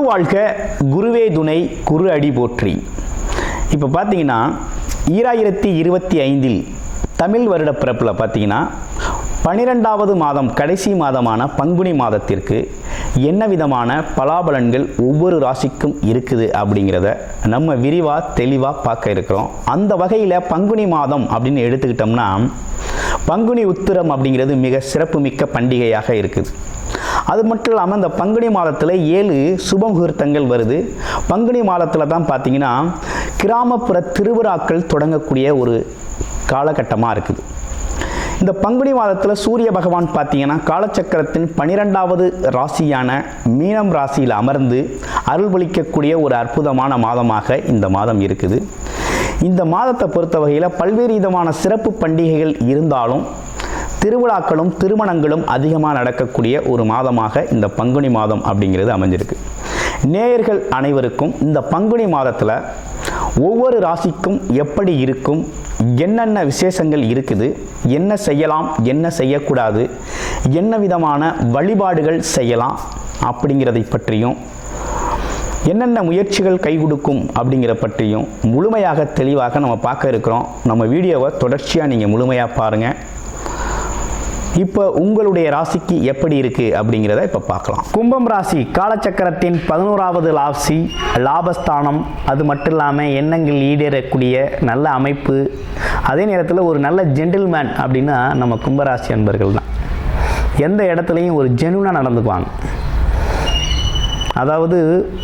வாழ்க, குருவே துணை, குரு அடி போற்றி. இப்போ பார்த்தீங்கன்னா 2025 தமிழ் வருட பிறப்பில் பார்த்தீங்கன்னா 12வது மாதம் கடைசி மாதமான பங்குனி மாதத்திற்கு என்ன விதமான பலாபலன்கள் ஒவ்வொரு ராசிக்கும் இருக்குது அப்படிங்கிறத நம்ம விரிவாக தெளிவாக பார்க்க இருக்கிறோம். அந்த வகையில் பங்குனி மாதம் அப்படின்னு எடுத்துக்கிட்டோம்னா பங்குனி உத்திரம் அப்படிங்கிறது மிக சிறப்புமிக்க பண்டிகையாக இருக்குது. அது மட்டும் இல்லாமல் இந்த பங்குனி மாதத்தில் 7 சுப முகூர்த்தங்கள் வருது. பங்குனி மாதத்தில் தான் பார்த்தீங்கன்னா கிராமப்புற திருவிழாக்கள் தொடங்கக்கூடிய ஒரு காலகட்டமாக இருக்குது. இந்த பங்குனி மாதத்தில் சூரிய பகவான் பார்த்தீங்கன்னா காலச்சக்கரத்தின் 12வது ராசியான மீனம் ராசியில் அமர்ந்து அருள்பளிக்கக்கூடிய ஒரு அற்புதமான மாதமாக இந்த மாதம் இருக்குது. இந்த மாதத்தை பொறுத்த வகையில் பல்வேறு விதமான சிறப்பு பண்டிகைகள் இருந்தாலும் திருவிழாக்களும் திருமணங்களும் அதிகமாக நடக்கக்கூடிய ஒரு மாதமாக இந்த பங்குனி மாதம் அப்படிங்கிறது அமைஞ்சிருக்கு. நேயர்கள் அனைவருக்கும் இந்த பங்குனி மாதத்தில் ஒவ்வொரு ராசிக்கும் எப்படி இருக்கும், என்னென்ன விசேஷங்கள் இருக்குது, என்ன செய்யலாம், என்ன செய்யக்கூடாது, என்ன விதமான வழிபாடுகள் செய்யலாம் அப்படிங்கிறதை பற்றியும் என்னென்ன முயற்சிகள் கை கொடுக்கும் அப்படிங்கிற பற்றியும் முழுமையாக தெளிவாக நம்ம பார்க்க இருக்கிறோம். நம்ம வீடியோவை தொடர்ச்சியாக நீங்கள் முழுமையாக பாருங்கள். இப்போ உங்களுடைய ராசிக்கு எப்படி இருக்குது அப்படிங்கிறத இப்போ பார்க்கலாம். கும்பம் ராசி காலச்சக்கரத்தின் 11வது ராசி, லாபஸ்தானம். அது மட்டும் இல்லாமல் எண்ணங்கள் ஈடேறக்கூடிய நல்ல அமைப்பு. அதே நேரத்தில் ஒரு நல்ல ஜென்டில்மேன் அப்படின்னா நம்ம கும்பராசி அன்பர்கள் தான். எந்த இடத்துலையும் ஒரு ஜெனுவனாக நடந்துக்குவாங்க. அதாவது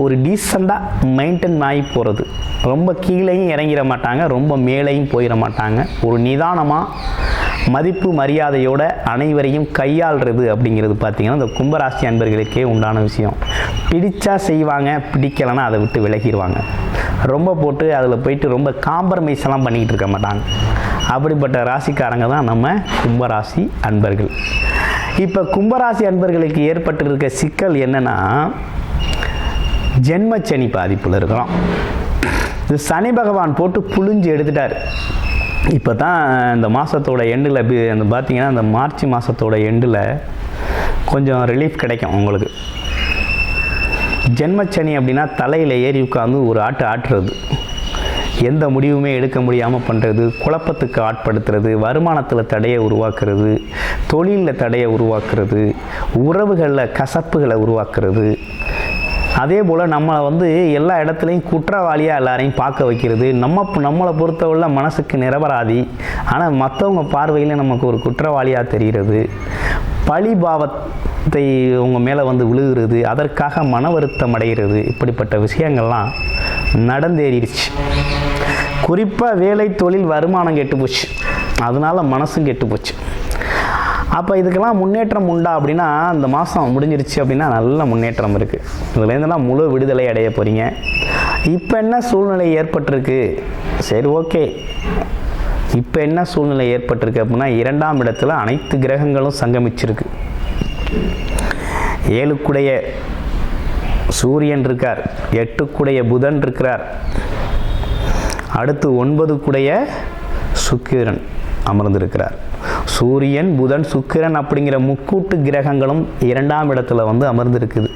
ஒரு டீசெண்டாக மெயின்டைன் ஆகி போகிறது. ரொம்ப கீழேயும் இறங்கிட மாட்டாங்க, ரொம்ப மேலேயும் போயிட மாட்டாங்க. ஒரு நிதானமாக மதிப்பு மரியாதையோடு அனைவரையும் கையாளுறது அப்படிங்கிறது பார்த்திங்கன்னா இந்த கும்பராசி அன்பர்களுக்கே உண்டான விஷயம். பிடிச்சா செய்வாங்க, பிடிக்கலைன்னா அதை விட்டு விலகிடுவாங்க. ரொம்ப போட்டு அதில் போயிட்டு ரொம்ப காம்ப்ரமைஸ் எல்லாம் பண்ணிக்கிட்டு இருக்க மாட்டாங்க. அப்படிப்பட்ட ராசிக்காரங்க தான் நம்ம கும்பராசி அன்பர்கள். இப்போ கும்பராசி அன்பர்களுக்கு ஏற்பட்டு இருக்க சிக்கல் என்னென்னா ஜென்மச்சனி பாதிப்பில் இருக்கிறோம். இது சனி பகவான் போட்டு புழிஞ்சு எடுத்துட்டார். இப்போ தான் இந்த மாதத்தோட எண்டில் அந்த பார்த்திங்கன்னா இந்த மார்ச் மாதத்தோட எண்டில் கொஞ்சம் ரிலீஃப் கிடைக்கும் உங்களுக்கு. ஜென்மச்சனி அப்படின்னா தலையில் ஏறி உட்காந்து ஒரு ஆட்டுறது, எந்த முடிவுமே எடுக்க முடியாமல் பண்ணுறது, குழப்பத்துக்கு ஆட்படுத்துறது, வருமானத்தில் தடையை உருவாக்குறது, தொழிலில் தடையை உருவாக்குறது, உறவுகளில் கசப்புகளை உருவாக்குறது. அதே போல் நம்மளை எல்லா இடத்துலையும் குற்றவாளியாக எல்லாரையும் பார்க்க வைக்கிறது. நம்மளை பொறுத்தவரை மனசுக்கு நிரபராதி, ஆனால் மற்றவங்க பார்வையில் நமக்கு ஒரு குற்றவாளியாக தெரிகிறது. பழிபாவத்தை உங்க மேலே விழுகிறது, அதற்காக மன வருத்தம் அடைகிறது. இப்படிப்பட்ட விஷயங்கள்லாம் நடந்தேறிடுச்சு. குறிப்பாக வேலை, தொழில், வருமானம் கெட்டு போச்சு, அதனால் மனசும் கெட்டு போச்சு. அப்போ இதுக்கெல்லாம் முன்னேற்றம் உண்டா அப்படின்னா இந்த மாதம் முடிஞ்சிருச்சு அப்படின்னா நல்ல முன்னேற்றம் இருக்குது. இதுலேருந்துலாம் முழு விடுதலை அடைய போகிறீங்க. இப்போ என்ன சூழ்நிலை ஏற்பட்டிருக்கு, சரி ஓகே, இப்போ என்ன சூழ்நிலை ஏற்பட்டிருக்கு அப்படின்னா 2ஆம் இடத்துல அனைத்து கிரகங்களும் சங்கமிச்சிருக்கு. 7க்குடைய சூரியன் இருக்கார், 8க்குடைய புதன் இருக்கிறார், அடுத்து 9க்குடைய சுக்கிரன் அமர்ந்திருக்கிறார். சூரியன், புதன், சுக்கிரன் அப்படிங்கிற முக்கூட்டு கிரகங்களும் 2ஆம் இடத்துல அமர்ந்திருக்குது.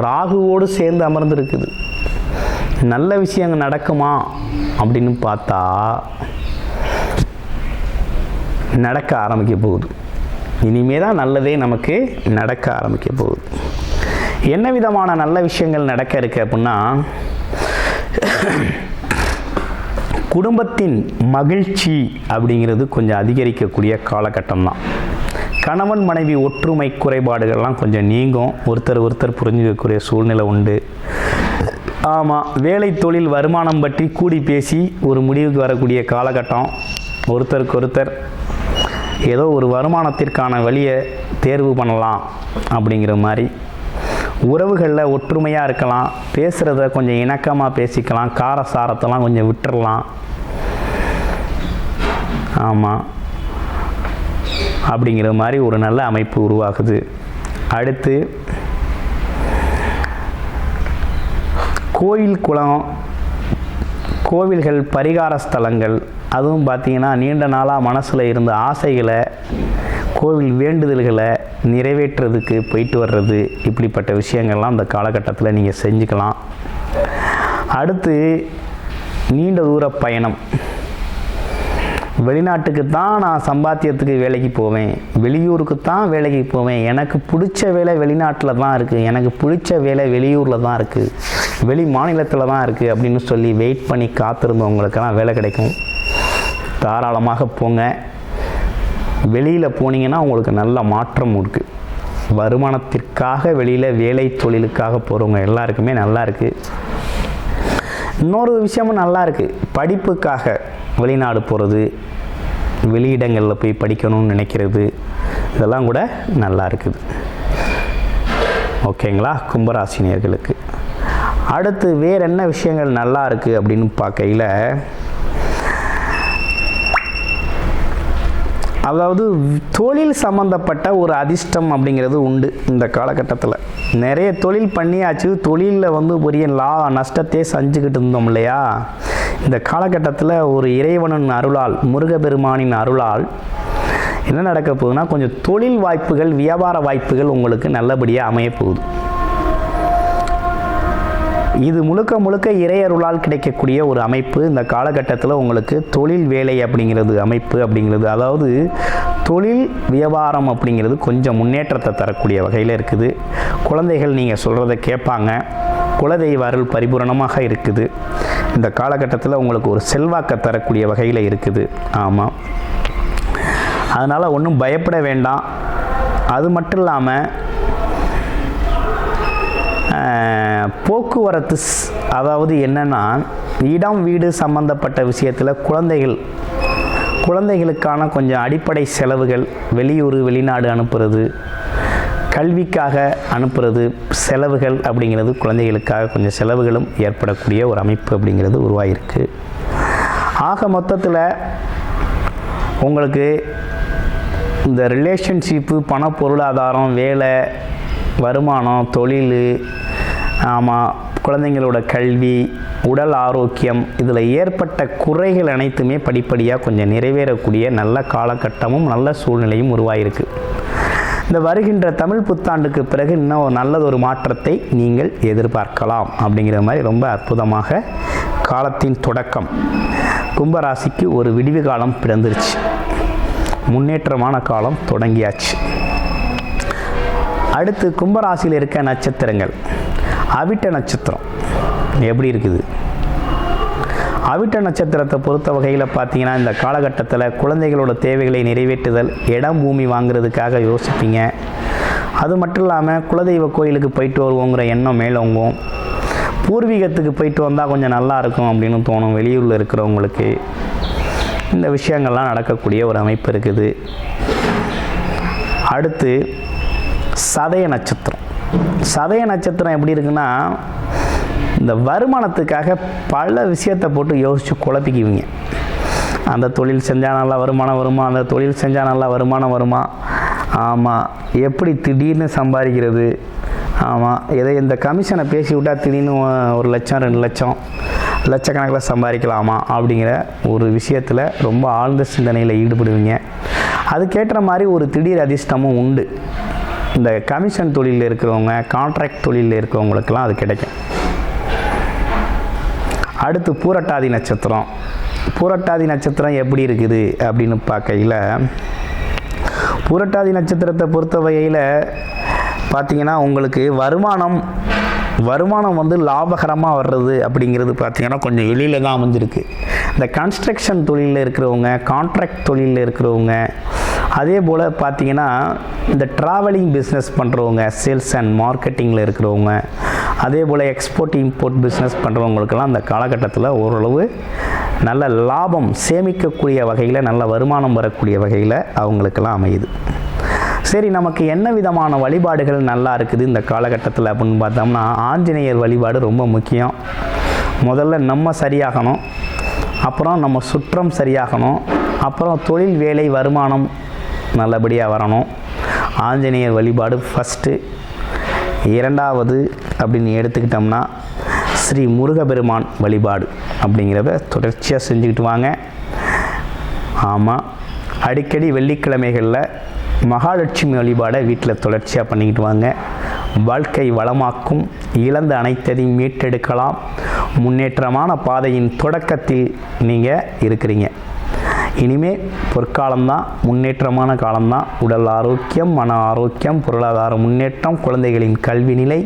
ராகுவோடு சேர்ந்து அமர்ந்திருக்குது. நல்ல விஷயங்கள் நடக்குமா அப்படின்னு பார்த்தா நடக்க ஆரம்பிக்க போகுது. இனிமே தான் நல்லதே நமக்கு நடக்க ஆரம்பிக்க போகுது. என்ன விதமான நல்ல விஷயங்கள் நடக்க இருக்கு அப்படின்னா குடும்பத்தின் மகிழ்ச்சி அப்படிங்கிறது கொஞ்சம் அதிகரிக்கக்கூடிய காலகட்டம் தான். கணவன் மனைவி ஒற்றுமை குறைபாடுகள்லாம் கொஞ்சம் நீங்கும். ஒருத்தர் புரிஞ்சுக்கக்கூடிய சூழ்நிலை உண்டு. ஆமாம், வேலை, தொழில், வருமானம் பற்றி கூடி பேசி ஒரு முடிவுக்கு வரக்கூடிய காலகட்டம். ஒருத்தருக்கு ஏதோ ஒரு வருமானத்திற்கான வழியை தேர்வு பண்ணலாம் அப்படிங்கிற மாதிரி. உறவுகளில் ஒற்றுமையாக இருக்கலாம், பேசுகிறத கொஞ்சம் இணக்கமாக பேசிக்கலாம், காரசாரத்தெல்லாம் கொஞ்சம் விட்டுறலாம். ஆமாம், அப்படிங்கிற மாதிரி ஒரு நல்ல அமைப்பு உருவாகுது. அடுத்து கோயில், குளம், கோவில்கள், பரிகார ஸ்தலங்கள், அதுவும் பார்த்திங்கன்னா நீண்ட நாளாக மனசில் இருந்த ஆசைகளை, கோவில் வேண்டுதல்களை நிறைவேற்றுறதுக்கு போயிட்டு வர்றது, இப்படிப்பட்ட விஷயங்கள்லாம் இந்த காலகட்டத்தில் நீங்கள் செஞ்சுக்கலாம். அடுத்து நீண்ட தூர பயணம். வெளிநாட்டுக்கு தான் நான் சம்பாத்தியத்துக்கு வேலைக்கு போவேன், வெளியூருக்கு தான் வேலைக்கு போவேன், எனக்கு பிடிச்ச வேலை வெளிநாட்டில் தான் இருக்குது, எனக்கு பிடிச்ச வேலை வெளியூரில் தான் இருக்குது, வெளி மாநிலத்தில் தான் இருக்குது அப்படின்னு சொல்லி வெயிட் பண்ணி காத்திருந்தவங்களுக்கெல்லாம் வேலை கிடைக்கும். தாராளமாக போங்க. வெளியில் போனீங்கன்னா உங்களுக்கு நல்ல மாற்றம் இருக்குது. வருமானத்திற்காக வெளியில் வேலை தொழிலுக்காக போகிறவங்க எல்லாருக்குமே நல்லா இருக்குது. இன்னொரு விஷயமும் நல்லா இருக்குது. படிப்புக்காக வெளிநாடு போகிறது, வெளியிடங்களில் போய் படிக்கணும்னு நினைக்கிறது, இதெல்லாம் கூட நல்லா இருக்குது. ஓகேங்களா கும்பராசினியர்களுக்கு. அடுத்து வேறு என்ன விஷயங்கள் நல்லா இருக்குது அப்படின்னு பார்க்கையில், அதாவது தொழில் சம்மந்தப்பட்ட ஒரு அதிர்ஷ்டம் அப்படிங்கிறது உண்டு. இந்த காலகட்டத்தில் நிறைய தொழில் பண்ணியாச்சு, தொழிலில் பெரிய நஷ்டத்தையே செஞ்சுக்கிட்டு இருந்தோம் இல்லையா. இந்த காலகட்டத்தில் ஒரு இறைவனின் அருளால், முருகப்பெருமானின் அருளால் என்ன நடக்க போகுதுன்னா, கொஞ்சம் தொழில் வாய்ப்புகள், வியாபார வாய்ப்புகள் உங்களுக்கு நல்லபடியாக அமைய போகுது. இது முழுக்க முழுக்க இறையருளால் கிடைக்கக்கூடிய ஒரு அமைப்பு. இந்த காலகட்டத்தில் உங்களுக்கு தொழில் வேலை அப்படிங்கிறது அமைப்பு அப்படிங்கிறது, அதாவது தொழில் வியாபாரம் அப்படிங்கிறது கொஞ்சம் முன்னேற்றத்தை தரக்கூடிய வகையில் இருக்குது. குழந்தைகள் நீங்கள் சொல்கிறத கேட்பாங்க. குலதெய்வ அருள் பரிபூரணமாக இருக்குது. இந்த காலகட்டத்தில் உங்களுக்கு ஒரு செல்வாக்கை தரக்கூடிய வகையில் இருக்குது. ஆமாம், அதனால் ஒன்றும் பயப்பட வேண்டாம். அது மட்டும் இல்லாமல் போக்குவரத்து, அதாவது என்னென்னா இடம் வீடு சம்பந்தப்பட்ட விஷயத்தில் குழந்தைகளுக்கான கொஞ்சம் அடிப்படை செலவுகள், வெளியூர் வெளிநாடு அனுப்புறது, கல்விக்காக அனுப்புறது, செலவுகள் அப்படிங்கிறது குழந்தைகளுக்காக கொஞ்சம் செலவுகளும் ஏற்படக்கூடிய ஒரு அமைப்பு அப்படிங்கிறது உருவாகிருக்கு. ஆக மொத்தத்தில் உங்களுக்கு இந்த ரிலேஷன்ஷிப்பு, பண பொருளாதாரம், வேலை, வருமானம், தொழில், ஆமாம், குழந்தைங்களோட கல்வி, உடல் ஆரோக்கியம், இதில் ஏற்பட்ட குறைகள் அனைத்துமே படிப்படியாக கொஞ்சம் நிறைவேறக்கூடிய நல்ல காலகட்டமும் நல்ல சூழ்நிலையும் உருவாகிருக்கு. இந்த வருகின்ற தமிழ் புத்தாண்டுக்கு பிறகு இன்னும் ஒரு நல்லதொரு மாற்றத்தை நீங்கள் எதிர்பார்க்கலாம். அப்படிங்கிற மாதிரி ரொம்ப அற்புதமாக காலத்தின் தொடக்கம். கும்பராசிக்கு ஒரு விடிவு காலம் பிறந்துருச்சு. முன்னேற்றமான காலம் தொடங்கியாச்சு. அடுத்து கும்பராசியில் இருக்க நட்சத்திரங்கள். அவிட்ட நட்சத்திரம் எப்படி இருக்குது? அவிட்ட நட்சத்திரத்தை பொறுத்த வகையில் பார்த்தீங்கன்னா, இந்த காலகட்டத்தில் குழந்தைகளோட தேவைகளை நிறைவேற்றுதல், இடம் பூமி வாங்குறதுக்காக யோசிப்பீங்க. அது மட்டும் இல்லாமல் குலதெய்வ கோயிலுக்கு போயிட்டு வருவோங்கிற எண்ணம் மேலோங்கும். பூர்வீகத்துக்கு போயிட்டு வந்தால் கொஞ்சம் நல்லா இருக்கும் அப்படின்னு தோணும். வெளியூரில் இருக்கிறவங்களுக்கு இந்த விஷயங்கள்லாம் நடக்கக்கூடிய ஒரு அமைப்பு இருக்குது. அடுத்து சதய நட்சத்திரம். சதய நட்சத்திரம் எப்படி இருக்குன்னா, இந்த வருமானத்துக்காக பல விஷயத்தை போட்டு யோசித்து குழப்பிக்குவீங்க. அந்த தொழில் செஞ்சால் நல்லா வருமானம் வருமா, அந்த தொழில் செஞ்சால் நல்லா வருமானம் வருமா, ஆமாம், எப்படி திடீர்னு சம்பாதிக்கிறது, ஆமாம், இந்த கமிஷனை பேசி விட்டால் திடீர்னு 1 லட்சம் 2 லட்சம் லட்சக்கணக்கில் சம்பாதிக்கலாமா அப்படிங்கிற ஒரு விஷயத்தில் ரொம்ப ஆழ்ந்த சிந்தனையில் ஈடுபடுவீங்க. அதுக்கேற்ற மாதிரி ஒரு திடீர் அதிர்ஷ்டமும் உண்டு. இந்த கமிஷன் தொழிலில் இருக்கிறவங்க, கான்ட்ராக்ட் தொழிலில் இருக்கிறவங்களுக்கெல்லாம் அது கிடைக்கும். அடுத்து பூரட்டாதி நட்சத்திரம். பூரட்டாதி நட்சத்திரம் எப்படி இருக்குது அப்படின்னு பார்க்கையில், பூரட்டாதி நட்சத்திரத்தை பொறுத்த வகையில் பார்த்திங்கன்னா, உங்களுக்கு வருமானம் லாபகரமாக வர்றது அப்படிங்கிறது பார்த்திங்கன்னா கொஞ்சம் வெளியில் தான் அமைஞ்சிருக்கு. இந்த கன்ஸ்ட்ரக்ஷன் தொழிலில் இருக்கிறவங்க, கான்ட்ராக்ட் தொழிலில் இருக்கிறவங்க, அதே போல் பார்த்திங்கன்னா இந்த ட்ராவலிங் பிஸ்னஸ் பண்ணுறவங்க, சேல்ஸ் அண்ட் மார்க்கெட்டிங்கில் இருக்கிறவங்க, அதே போல் எக்ஸ்போர்ட் இம்போர்ட் பிஸ்னஸ் பண்ணுறவங்களுக்கெல்லாம் அந்த காலகட்டத்தில் ஓரளவு நல்ல லாபம் சேமிக்கக்கூடிய வகையில், நல்ல வருமானம் வரக்கூடிய வகையில் அவங்களுக்கெல்லாம் அமையுது. சரி, நமக்கு என்ன விதமான வழிபாடுகள் நல்லா இருக்குது இந்த காலகட்டத்தில் அப்படின்னு பார்த்தோம்னா, ஆஞ்சநேயர் வழிபாடு ரொம்ப முக்கியம். முதல்ல நம்ம சரியாகணும், அப்புறம் நம்ம சுற்றம் சரியாகணும், அப்புறம் தொழில் வேலை வருமானம் நல்லபடியாக வரணும். ஆஞ்சநேயர் வழிபாடு ஃபஸ்ட்டு. இரண்டாவது அப்படின்னு எடுத்துக்கிட்டோம்னா ஸ்ரீ முருகப்பெருமான் வழிபாடு அப்படிங்கிறத தொடர்ச்சியாக செஞ்சுக்கிட்டு வாங்க. ஆமாம், அடிக்கடி வெள்ளிக்கிழமைகளில் மகாலட்சுமி வழிபாடை வீட்டில் தொடர்ச்சியாக பண்ணிக்கிட்டு வாங்க. வாழ்க்கை வளமாக்கும். இழந்த அனைத்தையும் மீட்டெடுக்கலாம். முன்னேற்றமான பாதையின் தொடக்கத்தில் நீங்கள் இருக்கிறீங்க. இனிமேல் பொற்காலம்தான், முன்னேற்றமான காலம்தான். உடல் ஆரோக்கியம், மன ஆரோக்கியம், பொருளாதார முன்னேற்றம், குழந்தைகளின் கல்வி நிலை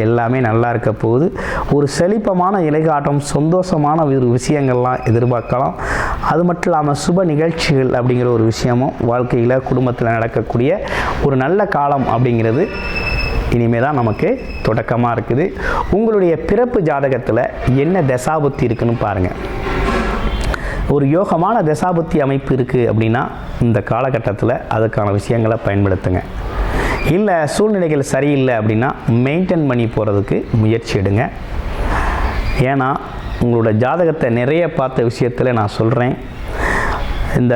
எல்லாமே நல்லா இருக்க போகுது. ஒரு செழிப்பமான இலைகாட்டம், சந்தோஷமான ஒரு விஷயங்கள்லாம் எதிர்பார்க்கலாம். அது மட்டும் இல்லாமல் சுப நிகழ்ச்சிகள் அப்படிங்கிற ஒரு விஷயமும் வாழ்க்கையில் குடும்பத்தில் நடக்கக்கூடிய ஒரு நல்ல காலம் அப்படிங்கிறது இனிமேல் தான் நமக்கு தொடக்கமாக இருக்குது. உங்களுடைய பிறப்பு ஜாதகத்தில் என்ன தசாபுத்தி இருக்குன்னு பாருங்கள். ஒரு யோகமான தசாபுத்தி அமைப்பு இருக்குது அப்படின்னா இந்த காலகட்டத்தில் அதுக்கான விஷயங்களை பயன்படுத்துங்க. இல்லை சூழ்நிலைகள் சரியில்லை அப்படின்னா மெயின்டைன் பண்ணி போகிறதுக்கு முயற்சி எடுங்க. ஏன்னா உங்களோட ஜாதகத்தை நிறைய பார்த்த விஷயத்தில் நான் சொல்கிறேன், இந்த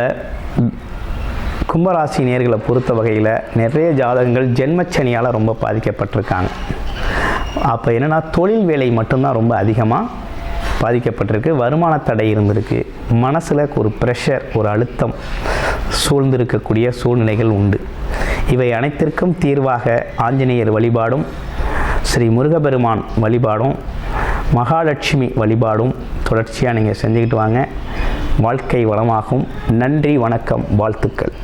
கும்பராசி நேர்களை பொறுத்த வகையில் நிறைய ஜாதகங்கள் ஜென்மச்சனியால் ரொம்ப பாதிக்கப்பட்டிருக்காங்க. அப்போ என்னென்னா தொழில் வேலை மட்டும்தான் ரொம்ப அதிகமாக பாதிக்கப்பட்டிருக்கு. வருமான தடை இருந்திருக்கு. மனசில் ஒரு ப்ரெஷர், ஒரு அழுத்தம் சூழ்ந்திருக்கக்கூடிய சூழ்நிலைகள் உண்டு. இவை அனைத்திற்கும் தீர்வாக ஆஞ்சநேயர் வழிபாடும், ஸ்ரீ முருகப்பெருமான் வழிபாடும், மகாலட்சுமி வழிபாடும் தொடர்ச்சியாக நீங்கள் செஞ்சுக்கிட்டு வாங்க. வாழ்க்கை வளமாகும். நன்றி, வணக்கம், வாழ்த்துக்கள்.